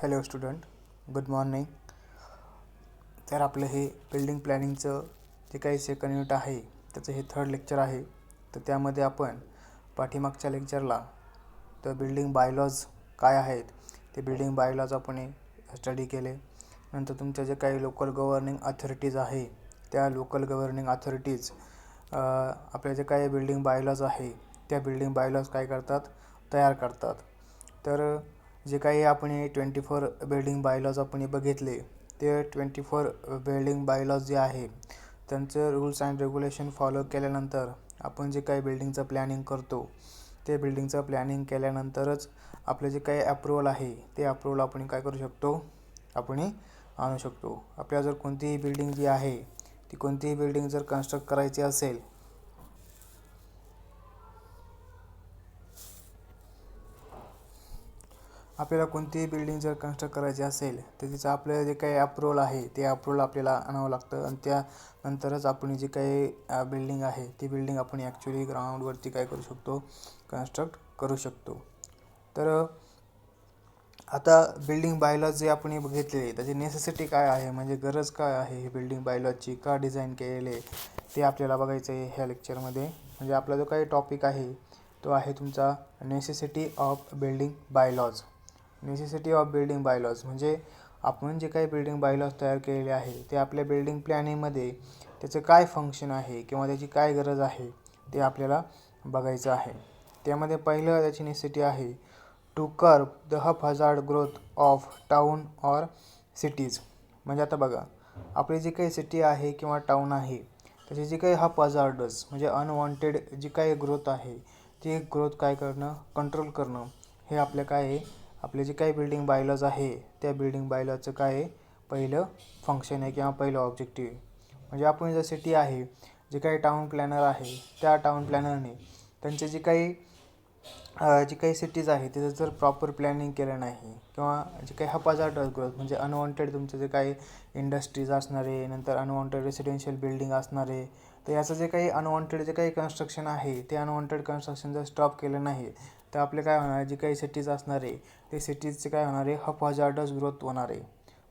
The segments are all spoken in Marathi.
Hello student, good morning. तर आपलं हे बिल्डिंग प्लॅनिंगचं जे काही सेकंड युनिट आहे त्याचं हे थर्ड लेक्चर आहे. तर त्यामध्ये आपण पाठीमागच्या लेक्चरला तर बिल्डिंग बायलॉज काय आहेत ते बिल्डिंग बायलॉज आपण स्टडी केले. नंतर तुमच्या जे काही लोकल गव्हर्निंग अथॉरिटीज आहे त्या लोकल गव्हर्निंग अथॉरिटीज आपल्या जे काही बिल्डिंग बायलॉज आहे त्या बिल्डिंग बायलॉज काय करतात, तयार करतात. तर जे काही आपण 24 बिल्डिंग बायलॉज आपण बघितले ते 24 बिल्डिंग बायलॉज जे आहे त्यांचं रूल्स अँड रेग्युलेशन फॉलो केल्यानंतर आपण जे काही बिल्डिंगचं प्लॅनिंग करतो ते बिल्डिंगचं प्लॅनिंग केल्यानंतरच आपले जे काही अप्रूव्हल आहे ते अप्रूव्हल आपण काय करू शकतो, आपण आणू शकतो. आपल्याला जर कोणतीही बिल्डिंग जी आहे ती कोणतीही बिल्डिंग जर कन्स्ट्रक्ट करायची असेल आपल्याला कोणतीही बिल्डिंग जर कन्स्ट्रक्ट करायची असेल तर तिचं आपलं जे काही अप्रूव्हल आहे ते अप्रूव्हल आपल्याला आणावं लागतं आणि त्यानंतरच आपण जी काही बिल्डिंग आहे ती बिल्डिंग आपण ॲक्च्युली ग्राउंडवरती काय करू शकतो, कन्स्ट्रक्ट करू शकतो. तर आता बिल्डिंग बायलॉज जे आपण बघितले त्याची नेसेसिटी काय आहे, म्हणजे गरज काय आहे ही बिल्डिंग बायलॉजची, का डिझाईन केलेले ते आपल्याला बघायचं आहे ह्या लेक्चरमध्ये. म्हणजे आपला जो काही टॉपिक आहे तो आहे तुमचा necessity of building bylaws. Necessity of building bylaws म्हणजे आपण जे काही बिल्डिंग बायलॉज तयार केलेले आहे ते आपल्या बिल्डिंग प्लॅनिंगमध्ये त्याचं काय फंक्शन आहे किंवा त्याची काय गरज आहे ते आपल्याला बघायचं आहे. त्यामध्ये पहिलं त्याची नेसेसिटी आहे to curb the hazard growth of town or cities. म्हणजे आता बघा, आपली जी काही सिटी आहे किंवा टाउन आहे त्याची जी काही हॅझार्डस म्हणजे अनवॉन्टेड जी काही ग्रोथ आहे ती ग्रोथ काय करणं, कंट्रोल करणं हे आपलं काय आहे, आपले जे काही बिल्डिंग बायलॉज आहे त्या बिल्डिंग बायलॉजचं काय आहे, पहिलं फंक्शन आहे किंवा पहिलं ऑब्जेक्टिव्ह आहे. म्हणजे आपण जर सिटी आहे, जे काही टाउन प्लॅनर आहे त्या टाउन प्लॅनरने त्यांचे जी काही सिटीज आहे तिचं जर प्रॉपर प्लॅनिंग केलं नाही किंवा जे काही हॅझार्डस ग्रोथ म्हणजे अनवॉन्टेड तुमचं जे काही इंडस्ट्रीज असणारे, नंतर अनवॉन्टेड रेसिडेन्शियल बिल्डिंग असणारे, तर याचं जे काही अनवॉन्टेड जे काही कन्स्ट्रक्शन आहे ते अनवॉन्टेड कन्स्ट्रक्शन जर स्टॉप केलं नाही तर आपले काय होणार, जी काही सिटीज असणार आहे ते सिटीजचे काय होणार आहे, हॅझार्डस ग्रोथ होणार आहे.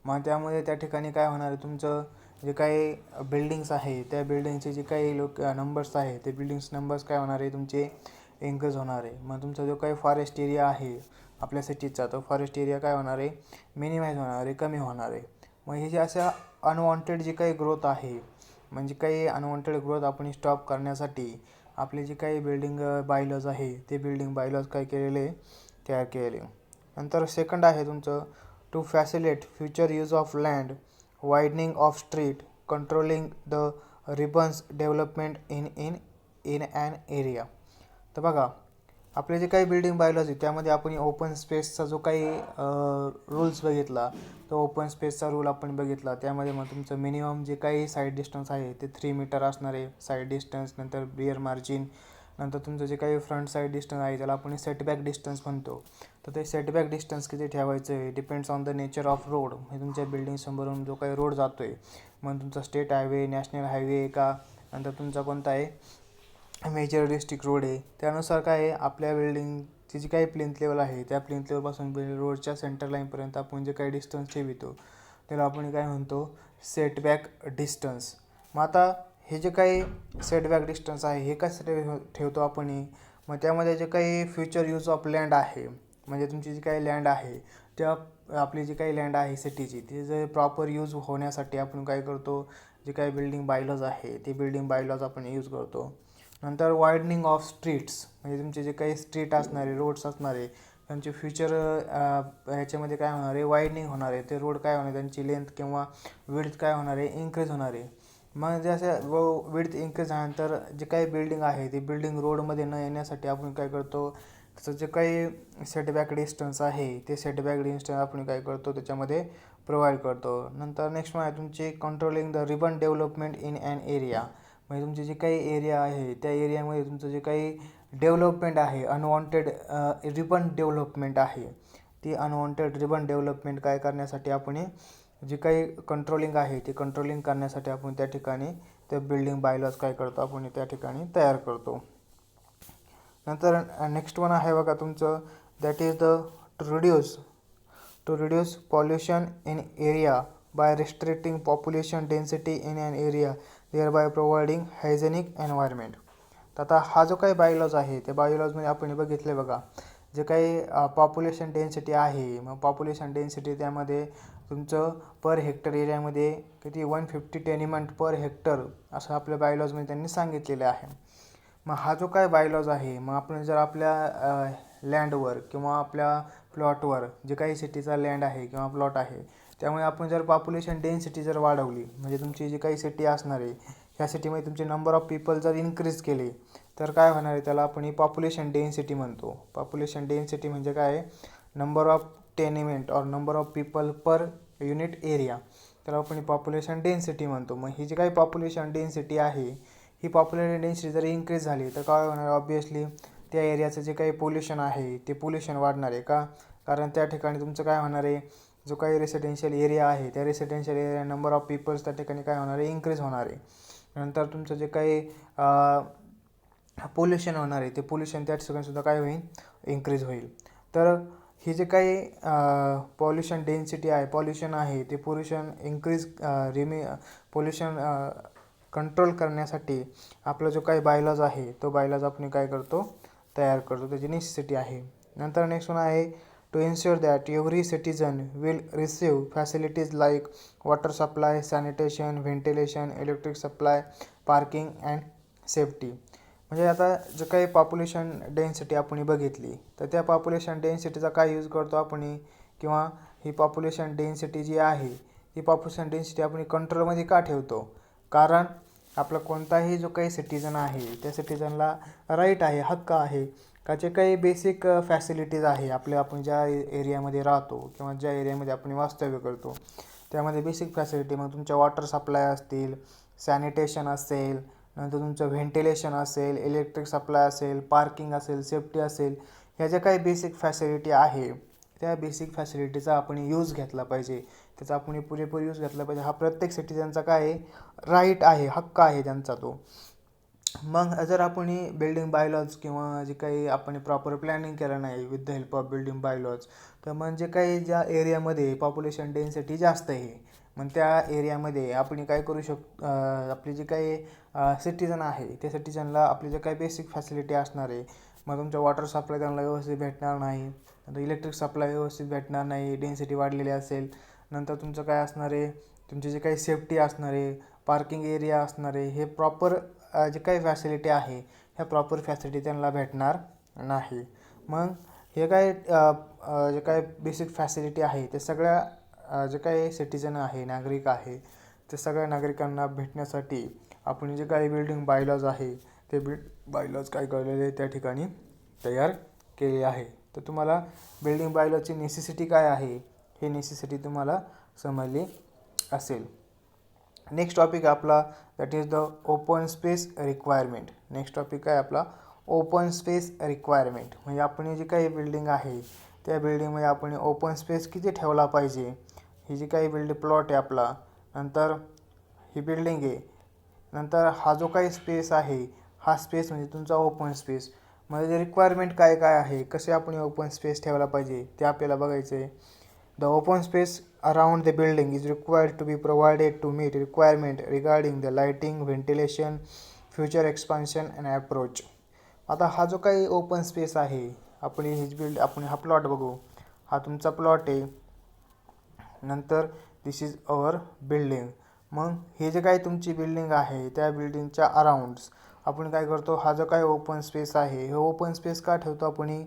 मग त्यामुळे त्या ठिकाणी काय होणार आहे, तुमचं जे काही बिल्डिंग्स आहे त्या बिल्डिंगचे जे काही नंबर्स आहे ते बिल्डिंग्स नंबर्स काय होणार आहे, तुमचे इन्क्रीज होणार आहे. मग तुमचा जो काही फॉरेस्ट एरिया आहे आपल्या सिटीजचा तो फॉरेस्ट एरिया काय होणार आहे, मिनिमाइज होणार आहे, कमी होणार आहे. मग हे जे अशा अनवॉन्टेड जी काही ग्रोथ आहे म्हणजे काही अनवॉन्टेड ग्रोथ आपण स्टॉप करण्यासाठी आपले जे काही बिल्डिंग बायलॉज आहे ते बिल्डिंग बायलॉज काय केलेले, तयार केलेले. नंतर सेकंड आहे तुमचं to facilitate future use of land, widening of street, controlling the ribbons development in an area. तर बघा, आपले जे काही बिल्डिंग बायलॉज आहे त्यामध्ये आपण ओपन स्पेसचा जो काही रूल्स बघितला तो ओपन स्पेसचा रूल आपण बघितला. त्यामध्ये मग तुमचं मिनिमम जे काही साईड डिस्टन्स आहे ते 3 मीटर असणार आहे साईड डिस्टन्स. नंतर रिअर मार्जिन, नंतर तुमचं जे काही फ्रंट साईड डिस्टन्स आहे त्याला आपण सेटबॅक डिस्टन्स म्हणतो. तर ते सेटबॅक डिस्टन्स किती ठेवायचं आहे depends on the nature of road. म्हणजे तुमच्या बिल्डिंगसमोरून जो काही रोड जातो आहे, मग तुमचा स्टेट हायवे, नॅशनल हायवे का, नंतर तुमचा कोणता आहे मेजर डिस्ट्रिक्ट रोड आहे, त्यानुसार काय आहे आपल्या बिल्डिंगची जी काही प्लिंथ लेवल आहे त्या प्लिंथ लेवलपासून रोडच्या सेंटर लाईनपर्यंत आपण जे काही डिस्टन्स ठेवितो त्याला आपण काय म्हणतो, सेटबॅक डिस्टन्स. मग आता हे जे काही सेटबॅक डिस्टन्स आहे हे कसं ठेवतो आपण, मग त्यामध्ये जे काही फ्युचर यूज ऑफ लँड आहे म्हणजे तुमची जी काही लँड आहे त्या आपली जी काही लँड आहे सिटीची ती जर प्रॉपर यूज होण्यासाठी आपण काय करतो, जे काही बिल्डिंग बायलॉज आहे ते बिल्डिंग बायलॉज आपण यूज करतो. नंतर वायडनिंग ऑफ स्ट्रीट्स म्हणजे तुमचे जे काही स्ट्रीट असणारे, रोड्स असणारे त्यांचे फ्युचर ह्याच्यामध्ये काय होणार आहे, वायडनिंग होणार आहे. ते रोड काय होणार, त्यांची लेंथ किंवा विड्थ काय होणार आहे, इन्क्रीज होणार आहे. मग जसं विड्थ इन्क्रीज झाल्यानंतर जे काही बिल्डिंग आहे ती बिल्डिंग रोडमध्ये न येण्यासाठी आपण काय करतो, तसं जे काही सेटबॅक डिस्टन्स आहे ते सेटबॅक डिस्टन्स आपण काय करतो त्याच्यामध्ये प्रोव्हाइड करतो. नंतर नेक्स्ट आहे तुमचे controlling the ribbon development in an area. म्हणजे तुमचे जे काही एरिया आहे त्या एरियामध्ये तुमचं जे काही डेव्हलपमेंट आहे अनवॉन्टेड रिबन डेव्हलपमेंट आहे ती अनवॉन्टेड रिबन डेव्हलपमेंट काय करण्यासाठी आपण जे काही कंट्रोलिंग आहे ते कंट्रोलिंग करण्यासाठी आपण त्या ठिकाणी ते बिल्डिंग बायलॉज काय करतो, आपण त्या ठिकाणी तयार करतो. नंतर नेक्स्ट वन आहे बघा तुमचं, that is the two reduce to reduce pollution in area by restricting population density in an area, thereby providing hygienic environment. तर आता हा जो काही बायोलॉज आहे त्या बायोलॉजमध्ये आपण बघितले बघा, जे काही पॉप्युलेशन डेन्सिटी आहे, मग पॉप्युलेशन डेन्सिटी त्यामध्ये तुमचं पर हेक्टर एरियामध्ये किती 150 टेनिमेंट पर हेक्टर असं आपल्या बायोलॉजमध्ये त्यांनी सांगितलेलं आहे. मग हा जो काय बायोलॉज आहे, मग आपण जर आपल्या लँडवर किंवा आपल्या प्लॉटवर जे काही सिटीचा लँड आहे किंवा प्लॉट आहे, त्यामुळे आपण जर पॉप्युलेशन डेन्सिटी जर वाढवली, म्हणजे तुमची जी काही सिटी असणार आहे ह्या सिटीमध्ये तुमचे नंबर ऑफ पीपल जर इन्क्रीज केले तर काय होणार आहे, त्याला आपण पॉप्युलेशन डेन्सिटी म्हणतो. पॉप्युलेशन डेन्सिटी म्हणजे काय, नंबर ऑफ टेनिमेंट और number of people per unit area, त्याला आपण पॉप्युलेशन डेन्सिटी म्हणतो. मग ही जी काही पॉप्युलेशन डेन्सिटी आहे, ही पॉप्युलेशन डेन्सिटी जर इन्क्रीज झाली तर काय होणार, ऑब्वियसली त्या एरियाचं जे काही पोल्युशन आहे ते पोल्युशन वाढणार आहे. का, कारण त्या ठिकाणी तुमचं काय होणार आहे, जो काही रेसिडेन्शियल एरिया आहे त्या residential area number of peoples त्या ठिकाणी काय होणार आहे, इन्क्रीज होणार आहे. नंतर तुमचं जे काही पोल्युशन होणार आहे ते पोल्युशन त्या ठिकाणीसुद्धा काय होईल, इन्क्रीज होईल. तर ही जे काही पॉल्युशन डेन्सिटी आहे, पॉल्युशन आहे ते पोल्युशन इन्क्रीज पोल्युशन कंट्रोल करण्यासाठी आपला जो काही बायोलॉज आहे तो बायोलॉज आपण काय करतो, तयार करतो, त्याची नेसेसिटी आहे. नंतर नेक्स्ट वन आहे to ensure that every citizen will receive facilities like water supply, sanitation, ventilation, electric supply, parking and safety. म्हणजे आता जो काही पॉप्युलेशन डेन्सिटी आपण बघितली तर त्या पॉप्युलेशन डेन्सिटीचा काय यूज करतो आपण, किंवा ही पॉप्युलेशन डेन्सिटी जी आहे ही पॉप्युलेशन डेन्सिटी आपण कंट्रोलमध्ये का ठेवतो, कारण आपला कोणताही जो काही सिटीजन आहे त्या सिटीजनला राईट आहे, हक्क आहे का जे काही बेसिक फॅसिलिटीज आहे आपल्या, आपण ज्या एरियामध्ये राहतो किंवा ज्या एरियामध्ये आपण वास्तव्य करतो त्यामध्ये बेसिक फॅसिलिटी, मग तुमच्या वॉटर सप्लाय असतील, सॅनिटेशन असेल, नंतर तुमचं व्हेंटिलेशन असेल, इलेक्ट्रिक सप्लाय असेल, पार्किंग असेल, सेफ्टी असेल, ह्या ज्या काही बेसिक फॅसिलिटी आहे त्या बेसिक फॅसिलिटीचा आपण यूज घेतला पाहिजे, त्याचा आपण पुरेपूर यूज घेतला पाहिजे. हा प्रत्येक सिटीजनचा काय आहे, राईट आहे, हक्क आहे त्यांचा तो. मग जर आपण बिल्डिंग बायलॉज किंवा जे काही आपण प्रॉपर प्लॅनिंग केलं नाही with the help of building bylaws, तर म्हणजे काही ज्या एरियामध्ये पॉप्युलेशन डेन्सिटी जास्त आहे मग त्या एरियामध्ये आपण काय करू शकतो, आपली जी काही सिटीजन आहे त्या सिटीजनला आपली जे काही बेसिक फॅसिलिटी असणार आहे, मग तुमच्या वॉटर सप्लाय त्यांना व्यवस्थित भेटणार नाही, नंतर इलेक्ट्रिक सप्लाय व्यवस्थित भेटणार नाही, डेन्सिटी वाढलेली असेल, नंतर तुमचं काय असणार आहे, तुमची जी काही सेफ्टी असणार आहे, पार्किंग एरिया असणार आहे, हे प्रॉपर जे काही फॅसिलिटी आहे ह्या प्रॉपर फॅसिलिटी त्यांना भेटणार नाही. मग हे काय जे काही बेसिक फॅसिलिटी आहे ते सगळ्या जे काही सिटीजन आहे, नागरिक आहे, ते सगळ्या नागरिकांना भेटण्यासाठी आपण जे काही बिल्डिंग बायलॉज आहे ते बायलॉज काय करलेले त्या ठिकाणी तयार केले आहे. तर तुम्हाला बिल्डिंग बायलॉजची नेसेसिटी काय आहे हे नेसेसिटी तुम्हाला समजली असेल. नेक्स्ट टॉपिक आपला that is the open space requirement. Next topic आहे आपला ओपन स्पेस रिक्वायरमेंट. म्हणजे आपण जी काही बिल्डिंग आहे त्या बिल्डिंगमध्ये आपण ओपन स्पेस किती ठेवला पाहिजे, ही जी काही बिल्डिंग प्लॉट आहे आपला, नंतर ही बिल्डिंग आहे, नंतर हा जो काही स्पेस आहे हा स्पेस म्हणजे तुमचा ओपन स्पेस, म्हणजे रिक्वायरमेंट काय काय आहे, कसे आपण ओपन स्पेस ठेवला पाहिजे ते आपल्याला बघायचं आहे. The open space around the building is required to be provided to meet requirement regarding the lighting, ventilation, future expansion and approach. आता हा जो काही ओपन स्पेस आहे, आपण हा प्लॉट बघू, हा तुमचा प्लॉट आहे, नंतर दिस इज अवर बिल्डिंग. मग हे जे काही तुमची बिल्डिंग आहे त्या बिल्डिंगच्या अराउंड्स आपण काय करतो, हा जो काही ओपन स्पेस आहे हे ओपन स्पेस का ठेवतो आपण,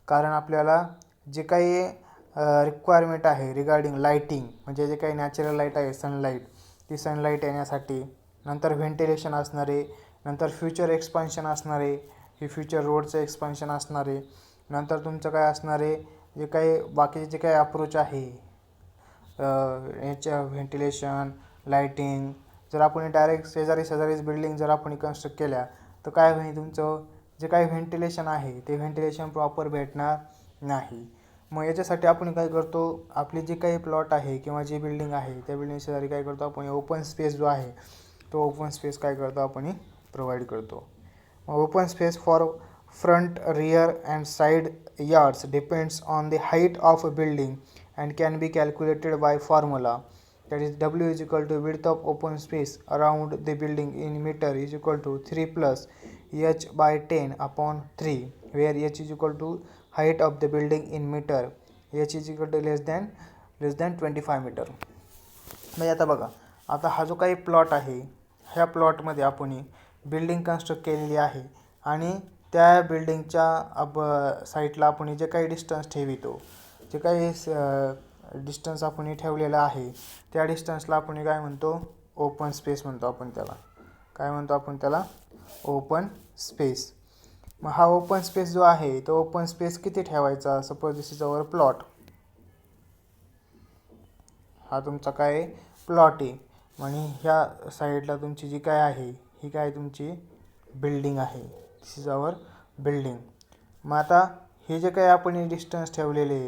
कारण आपल्याला जे काही रिक्वायरमेंट आहे रिगार्डिंग लाईटिंग, म्हणजे जे काही नॅचरल लाईट आहे सनलाईट, ती सनलाईट येण्यासाठी, नंतर व्हेंटिलेशन असणारे, नंतर फ्युचर एक्सपान्शन असणारे, हे फ्युचर रोडचं एक्सपान्शन असणारे, नंतर तुमचं काय असणारे जे काही बाकीचे जे काही अप्रोच आहे याच्या व्हेंटिलेशन, लाईटिंग, जर आपण डायरेक्ट शेजारीच बिल्डिंग जर आपण कन्स्ट्रक्ट केल्या तर काय होईल, तुमचं जे काही व्हेंटिलेशन आहे ते व्हेंटिलेशन प्रॉपर भेटणार नाही. मग याच्यासाठी आपण काय करतो, आपली जी काही प्लॉट आहे किंवा जी बिल्डिंग आहे त्या बिल्डिंग शेजारी काय करतो आपण ओपन स्पेस जो आहे तो ओपन स्पेस काय करतो आपण प्रोव्हाइड करतो. मग open space for front, rear and side yards depends on the height of building and can be calculated by formula, that is W is equal to width of open space around the building in meter is equal to 3 plus h by 10 upon 3, where h is equal to height of the building in meter, h is equal to less than 25 meter. म्हणजे आता बघा, आता हा जो काही प्लॉट आहे, ह्या प्लॉटमध्ये आपण बिल्डिंग कन्स्ट्रक्ट केलेली आहे आणि त्या बिल्डिंगच्या साईडला आपण जे काही डिस्टन्स ठेवितो, जे काही डिस्टन्स आपण ठेवलेला आहे, त्या डिस्टन्सला आपण काय म्हणतो, ओपन स्पेस म्हणतो. आपण त्याला काय म्हणतो, आपण त्याला ओपन स्पेस. मग हा ओपन स्पेस जो आहे तो ओपन स्पेस किती ठेवायचा. Suppose this is our plot. हा तुमचा काय प्लॉट आहे आणि ह्या साईडला तुमची जी काय आहे ही काय तुमची बिल्डिंग आहे. दिस इज अवर बिल्डिंग. मग आता हे जे काही आपण डिस्टन्स ठेवलेले,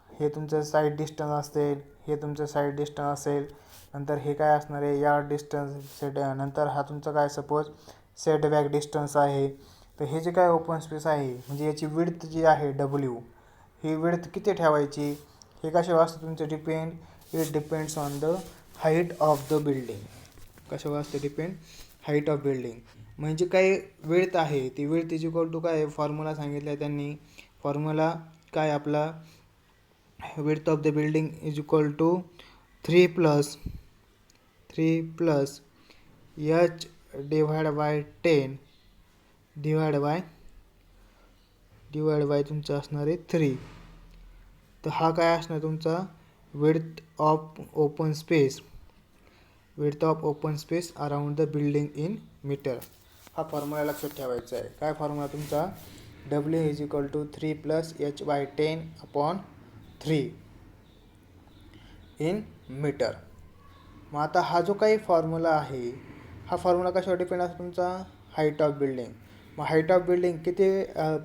हे तुमचं साईड डिस्टन्स असेल, हे तुमचं साईड डिस्टन्स असेल, नंतर हे काय असणार आहे यार्ड डिस्टन्स सेट, नंतर हा तुमचा काय सपोज सेटबॅक डिस्टन्स आहे. तर हे जे काय ओपन स्पेस आहे म्हणजे याची विड्थ जी आहे W, ही विड्थ किती ठेवायची हे कशावर असतं तुमचं it depends on the height of the building. कशावर असतं डिपेंड, हाईट ऑफ बिल्डिंग. म्हणजे काय विड्थ आहे ती विड्थ इज इक्वल टू काय फॉर्म्युला सांगितला आहे त्यांनी. फॉर्म्युला काय आपला, width of the building is equal to 3 plus h divided by 10 divided by तुमचा असणार आहे 3. तर हा काय असणार तुमचा width of open space around the building in meter. हा फॉर्म्युला लक्षात ठेवायचा आहे. काय फॉर्म्युला तुमचा, W is equal to 3 plus h by 10 upon 3 in meter. मग आता हा जो काही फॉर्म्युला आहे, हा फॉर्म्युला कशावर डिपेंड असतो तुमचा, हाईट ऑफ बिल्डिंग. मग हाईट ऑफ बिल्डिंग किती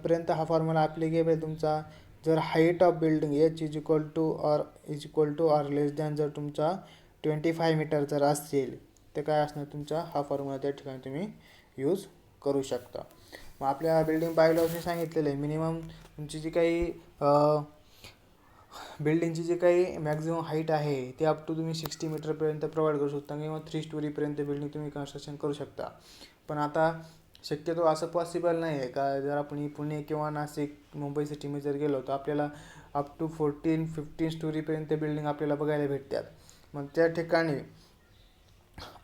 पर्यंत हा फॉर्म्युला ॲप्लिकेबल तुमचा, जर height of building h is equal to or less than जर तुमचा 25 मीटर जर असेल तर काय असणार तुमचा हा फॉर्म्युला त्या ठिकाणी तुम्ही यूज करू शकता. मग आपल्या बिल्डिंग बायोलॉजी सांगितलेलं आहे मिनिमम तुमची जी काही बिल्डिंगची जी काही मॅक्झिमम हाईट आहे ती अप टू तुम्ही 60 मीटरपर्यंत प्रोव्हाइड करू शकता किंवा 3 स्टोरीपर्यंत बिल्डिंग तुम्ही कन्स्ट्रक्शन करू शकता. पण आता शक्यतो असं पॉसिबल नाही आहे का, जर आपण पुणे किंवा नाशिक मुंबई सिटीमध्ये जर गेलो तर आपल्याला अप टू 14-15 स्टोरीपर्यंत बिल्डिंग आपल्याला बघायला भेटतात. मग त्या ठिकाणी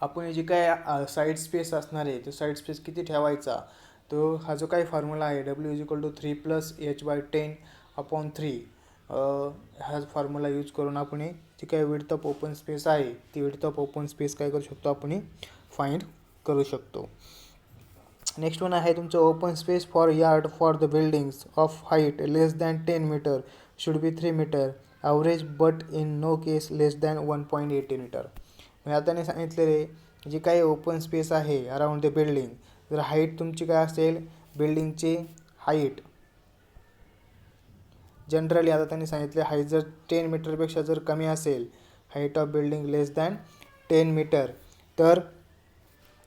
आपण जी काय साईड स्पेस असणार आहे तो साईड स्पेस किती ठेवायचा, तो हा जो काही फॉर्म्युला आहे W is equal to 3 plus h by 10 upon 3 हा फॉर्म्युला यूज करून आपण जी काही विड्थ ऑफ ओपन स्पेस आहे ती विड्थ ऑफ ओपन स्पेस काय करू शकतो आपण फाइंड करू शकतो. नेक्स्ट वन आहे तुमचं open space for yard for the buildings of height less than 10 meter should be 3 meter average but in no case less than 1.80 meter. म्हणजे आता त्यांनी सांगितलेले जी काही ओपन स्पेस आहे अराउंड द बिल्डिंग, जर हाईट तुमची काय असेल बिल्डिंगची हाईट जनरली, आता त्यांनी सांगितले हाईट जर 10 मीटरपेक्षा जर कमी असेल, height of building less than 10 meter, तर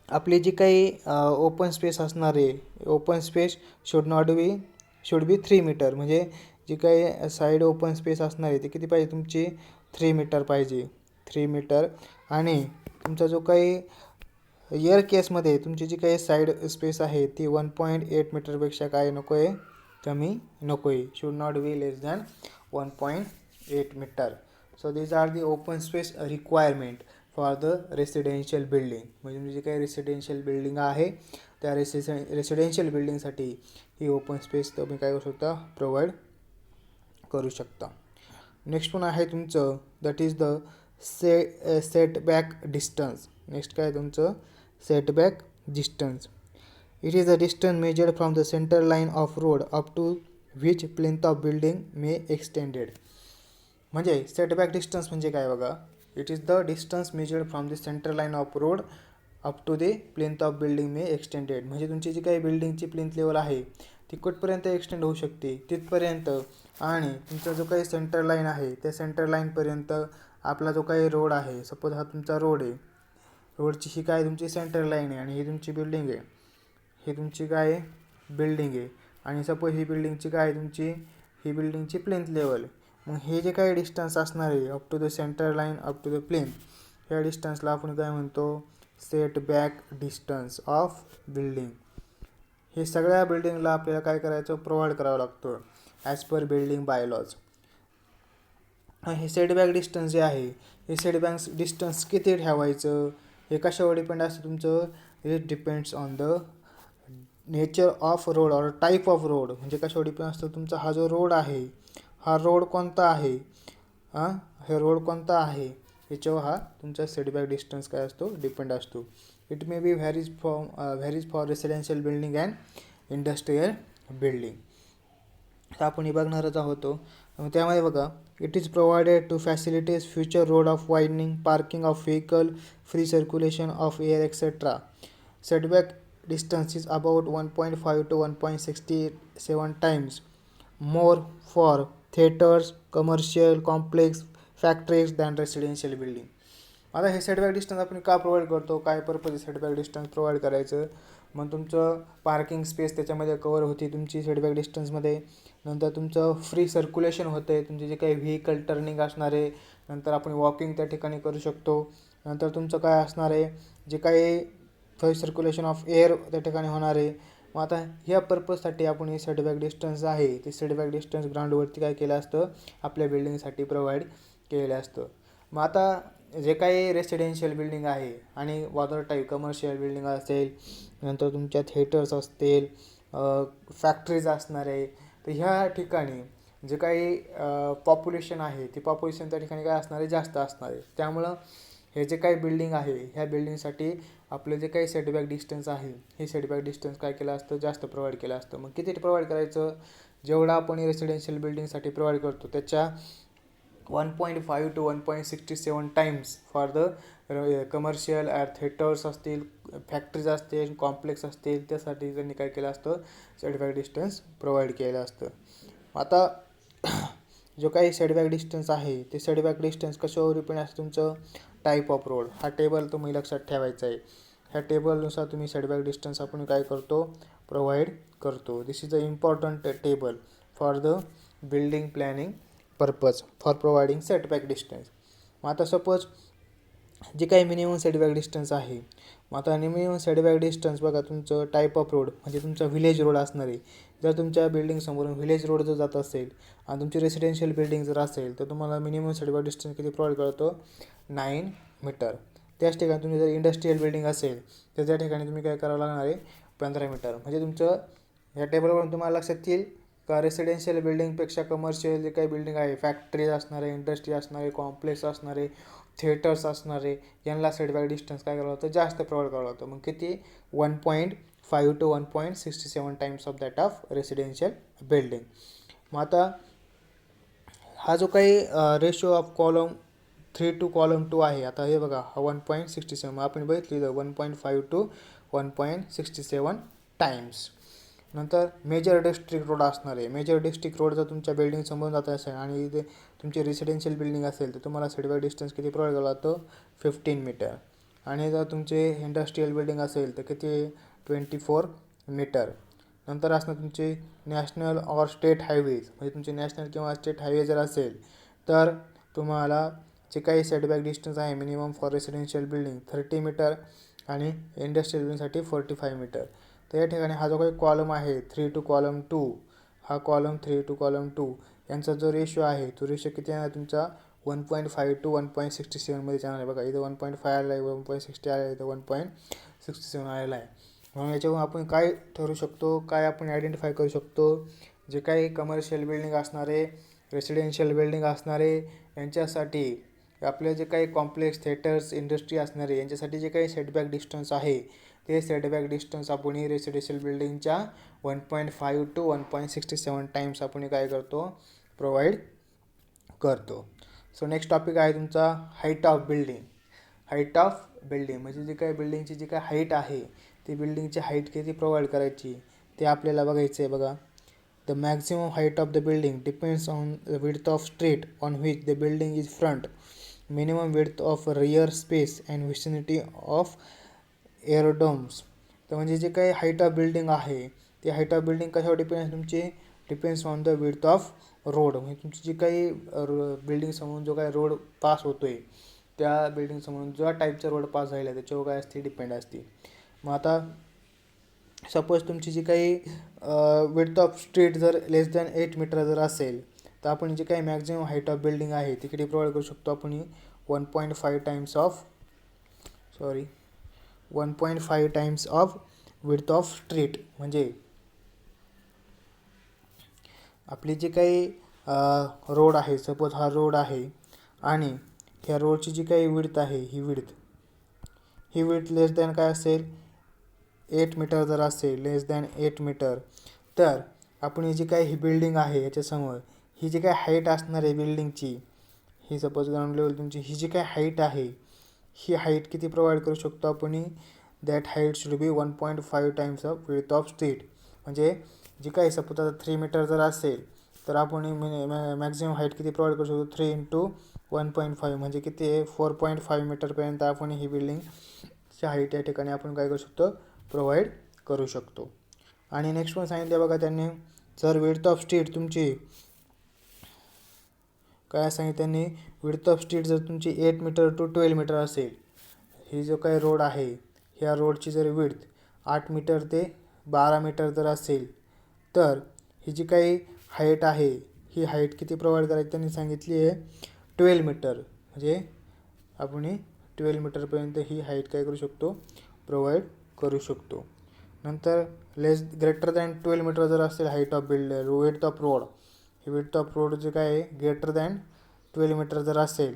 आपली जी काही ओपन स्पेस असणार आहे open space should be 3 meter. म्हणजे जी काही साईड ओपन स्पेस असणार आहे ती किती पाहिजे तुमची 3 मीटर पाहिजे, 3 मीटर. आणि तुमचा जो काही एअर केसमध्ये तुमची जी काही साईड स्पेस आहे ती 1.8 मीटरपेक्षा काय नको आहे, कमी नको आहे, should not be less than 1.8 meter. So these are the open space requirement for the residential building. म्हणजे जी काही रेसिडेन्शियल बिल्डिंग आहे त्या रेसिडेन्शियल बिल्डिंगसाठी ही ओपन स्पेस तुम्ही काय करू शकता, प्रोव्हाइड करू शकता. नेक्स्ट पण आहे तुमचं that is the setback distance. Next काय तुमचं setback distance. It is the distance measured from the center line of road up to which plinth of building may extended. म्हणजे सेटबॅक डिस्टन्स म्हणजे काय बघा, it is the distance measured from the centre line of road up to the plinth of building may extended. म्हणजे तुमची जी काही बिल्डिंगची प्लिंथ लेवल आहे ती कुठपर्यंत एक्सटेंड होऊ शकते तिथपर्यंत, आणि तुमचा जो काही सेंटर लाईन आहे त्या सेंटर लाईनपर्यंत आपला जो काही रोड आहे, सपोज हा तुमचा रोड आहे, रोडची ही काय तुमची सेंटर लाईन आहे आणि ही तुमची बिल्डिंग आहे, ही तुमची काय बिल्डिंग आहे आणि सपोज ही बिल्डिंगची काय तुमची ही बिल्डिंगची प्लिंथ लेवल. मग हे जे काही डिस्टन्स असणार आहे up to the centre line up to the plane, ह्या डिस्टन्सला आपण काय म्हणतो, set back distance of building. हे सगळ्या बिल्डिंगला आपल्याला काय करायचं, प्रोव्हाइड करावं लागतं ॲज पर बिल्डिंग बायलॉज. हे सेटबॅक डिस्टन्स जे आहे, हे सेटबॅक डिस्टन्स किती ठेवायचं हे कशावर डिपेंड असतं तुमचं, it depends on the nature of road और टाईप ऑफ रोड. म्हणजे कशावर डिपेंड असतं तुमचा हा जो रोड आहे, हा रोड कोणता आहे, हे रोड कोणता आहे याच्यावर हा तुमचा सेटबॅक डिस्टन्स काय असतो, डिपेंड असतो. It may be varies for residential building and industrial building. तर आपण हे बघणारच आहोत. त्यामध्ये बघा, it is provided to facilities future road of widening, parking of vehicle, free circulation of air etcetera. Setback distance is about 1.5 to 1.67 times more for theaters, commercial complex, factories than residential building. आता हे सेटबॅक डिस्टन्स आपण का प्रोव्हाइड करतो, काय पर्पज सेटबॅक डिस्टन्स प्रोव्हाइड करायचं, मग तुमचं पार्किंग स्पेस त्याच्यामध्ये कवर होती तुमची सेटबॅक डिस्टन्समध्ये. नंतर तुमचं फ्री सर्क्युलेशन होतं आहे, तुमचे जे काही व्हेकल टर्निंग असणार आहे, नंतर आपण वॉकिंग त्या ठिकाणी करू शकतो. नंतर तुमचं काय असणार आहे, जे काही फ्री सर्क्युलेशन ऑफ एअर त्या ठिकाणी होणार आहे. मग आता ह्या पर्पजसाठी आपण हे सेटबॅक डिस्टन्स आहे ते सेटबॅक डिस्टन्स ग्राउंडवरती काय केलं असतं, आपल्या बिल्डिंगसाठी प्रोव्हाइड केलेलं असतं. मग आता जे काही रेसिडेन्शियल बिल्डिंग आहे आणि वॉटर टाईप कमर्शियल बिल्डिंग असेल, नंतर तुमच्या थिएटर्स असतील, फॅक्टरीज असणार आहे, तर ह्या ठिकाणी जे काही पॉप्युलेशन आहे ती पॉप्युलेशन त्या ठिकाणी काय असणार आहे, जास्त असणार आहे. त्यामुळं हे जे काही बिल्डिंग आहे ह्या बिल्डिंगसाठी आपलं जे काही सेटबॅक डिस्टन्स आहे हे सेटबॅक डिस्टन्स काय केलं असतं, जास्त प्रोव्हाइड केलं असतं. मग किती प्रोव्हाइड करायचं, जेवढा आपण रेसिडेन्शियल बिल्डिंगसाठी प्रोव्हाइड करतो त्याच्या 1.5 to 1.67 Times for the commercial theatres असतील, फॅक्टरीज असतील, कॉम्प्लेक्स असतील, त्यासाठी त्यांनी काय केलं असतं, सेटबॅक डिस्टन्स प्रोव्हाइड केलं असतं. आता जो काही सेटबॅक डिस्टन्स आहे ते सेटबॅक डिस्टन्स कशावर डिपेंड असतं तुमचं, टाईप ऑफ रोड. हा टेबल तुम्ही लक्षात ठेवायचा आहे. ह्या टेबलनुसार तुम्ही सेटबॅक डिस्टन्स आपण काय करतो, प्रोव्हाइड करतो. This is a important table for the building planning purpose for providing setback distance. मग आता सपोज जे काही मिनिमम सेटबॅक डिस्टन्स आहे, मग आता मिनिमम सेटबॅक डिस्टन्स बघा, तुमचं टाईप ऑफ रोड म्हणजे तुमचा व्हिलेज रोड असणार आहे. जर तुमच्या बिल्डिंगसमोरून व्हिलेज रोड जर जात असेल आणि तुमची रेसिडेन्शियल बिल्डिंग जर असेल तर तुम्हाला मिनिमम सेटबॅक डिस्टन्स किती प्रोव्हाइड करतो, 9 मीटर. त्याच ठिकाणी तुम्ही जर इंडस्ट्रियल बिल्डिंग असेल तर त्या ठिकाणी तुम्ही काय करावं लागणार आहे, 15 मीटर. म्हणजे तुमचं ह्या टेबलवरून तुम्हाला लक्षात येईल का रेसिडेन्शियल बिल्डिंगपेक्षा कमर्शियल जे काही बिल्डिंग आहे, फॅक्टरीज असणारे, इंडस्ट्री असणारे, कॉम्प्लेक्स असणारे, थिएटर्स असणारे, यांना सेटबॅक डिस्टन्स काय करावं लागतं, जास्त प्रोव्हाइड करावं लागतं. मग किती, 1.5 to 1.67 Times of that of residential building. मग आता हा जो काही ratio of column 3 to column 2 आहे, आता हे बघा हा 1.67 आपण बघितलं 1.5 to 1.67 टाईम्स. नंतर मेजर डिस्ट्रिक्ट रोड असणार आहे. मेजर डिस्ट्रिक्ट रोड जर तुमच्या बिल्डिंग समोर जात असेल आणि इथे तुमची रेसिडेन्शियल बिल्डिंग असेल तर तुम्हाला सेटबॅक डिस्टन्स किती प्रोव्हाइड करावं लागतं, 15 मीटर. आणि जर तुमचे इंडस्ट्रियल बिल्डिंग असेल तर किती, 24 मीटर. नंतर असणार तुमचे नॅशनल ऑर स्टेट हायवेज, म्हणजे तुमचे नॅशनल किंवा स्टेट हायवे जर असेल तर तुम्हाला जे काही सेटबॅक डिस्टन्स आहे minimum for residential building 30 meter आणि इंडस्ट्रियल बिल्डिंगसाठी 45 मीटर. तर या ठिकाणी हा जो काही कॉलम आहे 3 to कॉलम 2, हा कॉलम 3 to कॉलम 2 यांचा जो रेशो आहे तो रेशो किती आहे तुमचा, 1.5 to 1.67 मध्ये जाणार आहे. बघा इथं 1.5 आलेला आहे, 1.60 आलेला आहे, इथं 1.67 आलेला आहे. म्हणून याच्यावरून आपण काय ठरवू शकतो, काय आपण आयडेंटिफाय करू शकतो, जे काही कमर्शियल बिल्डिंग असणारे, रेसिडेन्शियल बिल्डिंग असणारे यांच्यासाठी आपले जे काही कॉम्प्लेक्स, थिएटर्स, इंडस्ट्री असणारे यांच्यासाठी जे काही सेटबॅक डिस्टन्स आहे ते सेटबॅक डिस्टन्स आपण ही रेसिडेन्शियल बिल्डिंगच्या 1.5 to 1.67 टाईम्स आपण काय करतो, प्रोव्हाइड करतो. सो नेक्स्ट टॉपिक आहे तुमचा height of building. Height of building म्हणजे जे काही बिल्डिंगची जी काही हाईट आहे ती बिल्डिंगची हाईट किती प्रोव्हाइड करायची ते आपल्याला बघायचं आहे. बघा, the maximum height of the building depends on the width of street on which the building is front, minimum width of rear space and vicinity of aerodromes. तर म्हणजे जे काही हाईट ऑफ बिल्डिंग आहे ते हाईट ऑफ बिल्डिंग कशावर डिपेंड आहे तुमची, depends on the width of road म्हणजे तुमची जी काही बिल्डिंग समोरून जो काही रोड पास होतोय त्या बिल्डिंग समोरून ज्या टाईपचा रोड पास झालेला आहे त्याच्यावर काय असते डिपेंड असते. मग आता सपोज तुमची जी काही विड्थ ऑफ स्ट्रीट जर लेस दॅन 8 मीटर जर असेल तर आपण जी काही मॅक्झिमम हाईट ऑफ बिल्डिंग आहे तिकडे प्रोव्हाइड करू शकतो आपण 1.5 times of 1.5 times of width of street. म्हणजे आपली जी काही रोड आहे, सपोज हा रोड आहे आणि ह्या रोडची जी काही विड्थ आहे ही विड्थ लेस दॅन काय असेल 8 मीटर जर असेल, लेस दॅन 8 मीटर, तर आपण ही जी काही ही बिल्डिंग आहे याच्यासमोर ही जी काही हाईट असणार आहे बिल्डिंगची, ही सपोज ग्राउंड लेवल तुमची ही जी काही हाईट आहे ही हाईट किती प्रोव्हाइड करू शकतो आपण, that height should be 1.5 times of width of street. म्हणजे जी काही सपोज आता 3 मीटर जर असेल तर आपण मॅक्झिमम हाईट किती प्रोव्हाइड करू शकतो 3 इंटू 1.5 म्हणजे किती आहे 4.5 मीटरपर्यंत आपण ही बिल्डिंगची हाईट या ठिकाणी आपण काय करू शकतो प्रोव्हाइड करू शकतो. आणि नेक्स्ट पण सांगितलं बघा त्यांनी, जर विड्थ ऑफ स्ट्रीट तुमची काय सांगितलं त्यांनी, विड्थ ऑफ स्ट्रीट जर तुमची 8 मीटर टू 12 मीटर असेल, ही जो काही रोड आहे ह्या रोडची जर विड्थ 8 मीटर ते 12 मीटर जर असेल तर ही जी काही हाईट आहे ही हाईट किती प्रोव्हाइड करायची त्यांनी सांगितली आहे 12 मीटर. म्हणजे आपण 12 मीटरपर्यंत ही हाईट काय करू शकतो प्रोव्हाइड करू शकतो. नंतर ग्रेटर दॅन 12 मीटर जर असेल height of width of road, he width of road जे काय आहे ग्रेटर दॅन 12 मीटर जर असेल,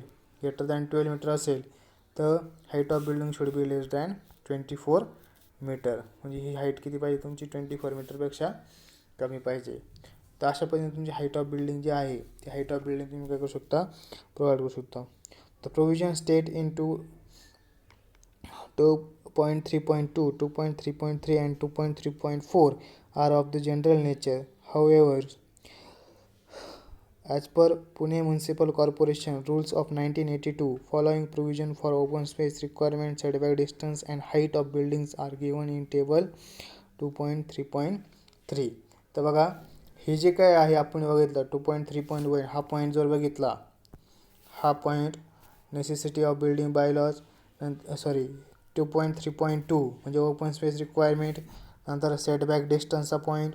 तर height of building should be less than 24 meter. म्हणजे ही हाईट किती पाहिजे तुमची 24 मीटरपेक्षा कमी पाहिजे. तर अशा पद्धतीने तुमची हाईट ऑफ बिल्डिंग जी आहे ती हाईट ऑफ बिल्डिंग तुम्ही काय करू शकता प्रोव्हाइड करू शकता. The provision state in 2.3.2, 2.3.3 and 2.3.4 are of the general nature. However, as per Pune Municipal Corporation rules of 1982, following provision for open space requirement, setback distance and height of buildings are given in table 2.3.3. तर बघा हे जे काय आहे आपण बघितलं 2.3.1 हा पॉईंट जर बघितला, हा point necessity of building bylaws 2.3.2 म्हणजे ओपन स्पेस रिक्वायरमेंट, नंतर सेटबॅक डिस्टन्सचा पॉईंट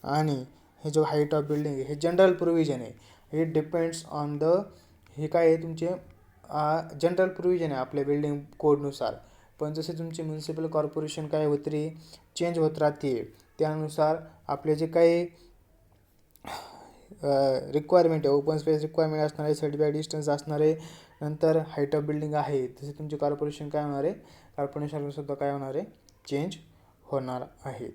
आणि हे जो हाईट ऑफ बिल्डिंग आहे हे जनरल प्रोव्हिजन आहे. हे डिपेंड्स ऑन द हे काय आहे तुमचे जनरल प्रोव्हिजन आहे आपल्या बिल्डिंग कोडनुसार. पण जसे तुमचे म्युन्सिपल कॉर्पोरेशन काय होत रे चेंज होत राहते, त्यानुसार आपले जे काही रिक्वायरमेंट आहे ओपन स्पेस रिक्वायरमेंट असणार आहे, सेटबॅक डिस्टन्स असणार आहे, नंतर हाईट ऑफ बिल्डिंग आहे, तसे तुमचे कॉर्पोरेशन काय होणार आहे कॉर्पोरेशनसुद्धा काय होणार आहे चेंज होणार आहे.